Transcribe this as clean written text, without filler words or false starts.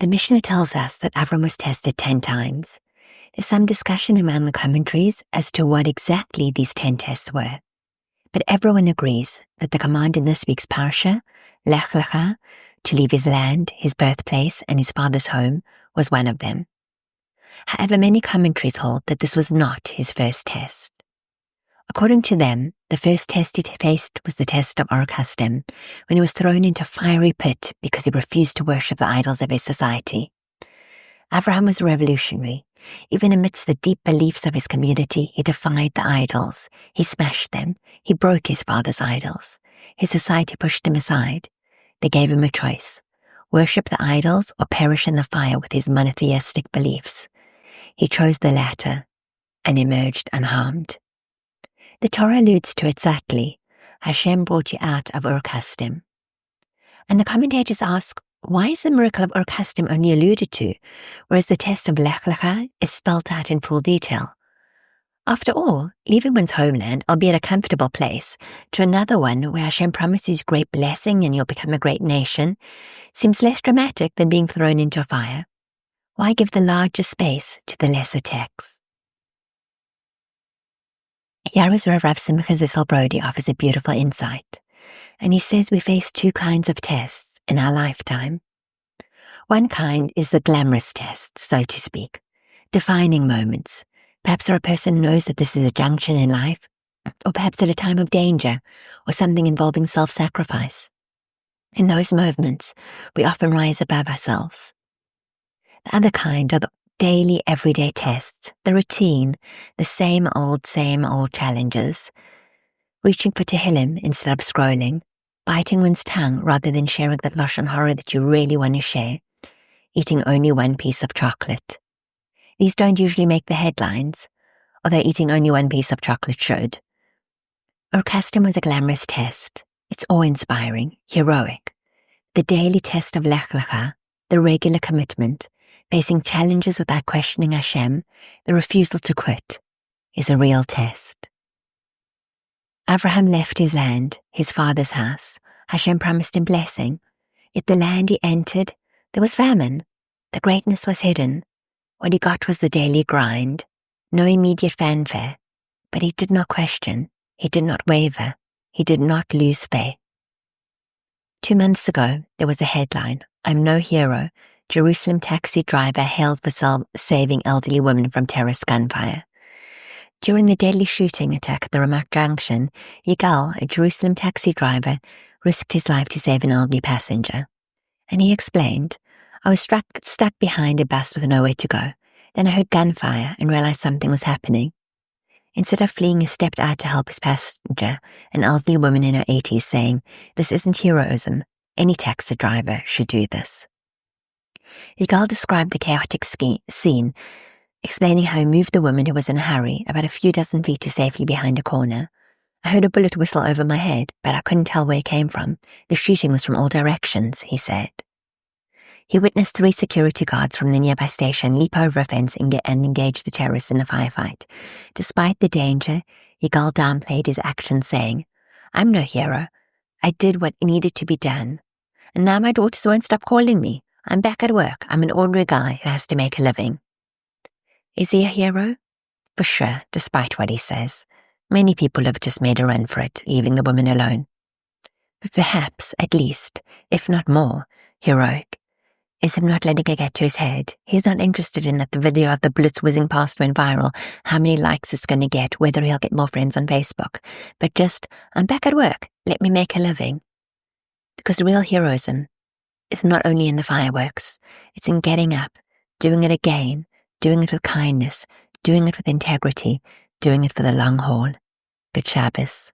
The Mishnah tells us that Avram was tested 10 times. There's some discussion among the commentaries as to what exactly these 10 tests were. But everyone agrees that the command in this week's parsha, Lecha, to leave his land, his birthplace, and his father's home, was one of them. However, many commentaries hold that this was not his first test. According to them, the first test he faced was the test of Ur Kasdim, when he was thrown into a fiery pit because he refused to worship the idols of his society. Abraham was a revolutionary. Even amidst the deep beliefs of his community, he defied the idols. He smashed them. He broke his father's idols. His society pushed him aside. They gave him a choice: worship the idols or perish in the fire with his monotheistic beliefs. He chose the latter and emerged unharmed. The Torah alludes to it subtly: Hashem brought you out of Ur Kasdim. And the commentators ask, why is the miracle of Ur Kasdim only alluded to, whereas the test of Lecha is spelt out in full detail? After all, leaving one's homeland, albeit a comfortable place, to another one where Hashem promises great blessing and you'll become a great nation, seems less dramatic than being thrown into a fire. Why give the larger space to the lesser texts? Yarrow's Rav Simcha Zissel Brody offers a beautiful insight, and he says we face two kinds of tests in our lifetime. One kind is the glamorous test, so to speak, defining moments, perhaps where a person knows that this is a junction in life, or perhaps at a time of danger, or something involving self-sacrifice. In those moments, we often rise above ourselves. The other kind are the daily, everyday tests, the routine, the same old challenges. Reaching for Tehillim instead of scrolling, biting one's tongue rather than sharing that Lashon Hara that you really want to share, eating only one piece of chocolate. These don't usually make the headlines, although eating only one piece of chocolate should. Ur Kasdim was a glamorous test. It's awe-inspiring, heroic. The daily test of Lecha, the regular commitment, facing challenges without questioning Hashem, the refusal to quit, is a real test. Abraham left his land, his father's house. Hashem promised him blessing. Yet the land he entered, there was famine. The greatness was hidden. What he got was the daily grind, no immediate fanfare. But he did not question. He did not waver. He did not lose faith. 2 months ago, there was a headline: "I'm no hero. Jerusalem taxi driver hailed for saving elderly women from terrorist gunfire." During the deadly shooting attack at the Ramat Junction, Yigal, a Jerusalem taxi driver, risked his life to save an elderly passenger. And he explained, "I was stuck behind a bus with nowhere to go. Then I heard gunfire and realized something was happening. Instead of fleeing, he stepped out to help his passenger, an elderly woman in her 80s, saying, 'This isn't heroism. Any taxi driver should do this.'" Yigal described the chaotic scene, explaining how he moved the woman who was in a hurry about a few dozen feet to safely behind a corner. "I heard a bullet whistle over my head, but I couldn't tell where it came from. The shooting was from all directions," he said. He witnessed 3 security guards from the nearby station leap over a fence and engage the terrorists in a firefight. Despite the danger, Yigal downplayed his actions, saying, "I'm no hero. I did what needed to be done. And now my daughters won't stop calling me. I'm back at work. I'm an ordinary guy who has to make a living." Is he a hero? For sure, despite what he says. Many people have just made a run for it, leaving the women alone. But perhaps, at least, if not more, heroic is him not letting it get to his head. He's not interested in that the video of the bullets whizzing past went viral, how many likes it's going to get, whether he'll get more friends on Facebook. But just, "I'm back at work. Let me make a living." Because real heroism is not only in the fireworks, it's in getting up, doing it again, doing it with kindness, doing it with integrity, doing it for the long haul. Good Shabbos.